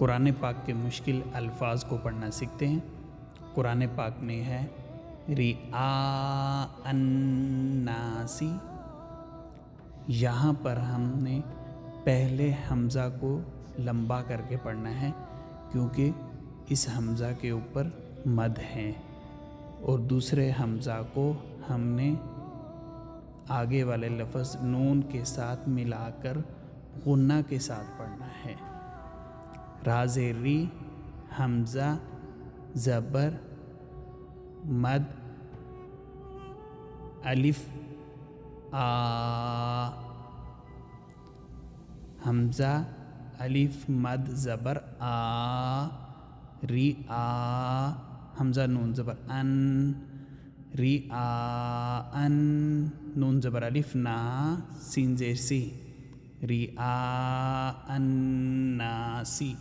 قرآن پاک کے مشکل الفاظ کو پڑھنا سیکھتے ہیں۔ قرآن پاک میں ہے رعاء الناس، یہاں پر ہم نے پہلے حمزہ کو لمبا کر کے پڑھنا ہے کیونکہ اس حمزہ کے اوپر مد ہے، اور دوسرے حمزہ کو ہم نے آگے والے لفظ نون کے ساتھ ملا کر غنہ کے ساتھ پڑھنا ہے۔ راز ری، حمزہ، زبر، مد، الف، آ، حمزہ، الف، مد، زبر، آ، ری، آ، حمزہ نون زبر ان، ری، آ، ان، نون زبر الف، نا، سین زیر سی، ری، آ، ان، نا، سی۔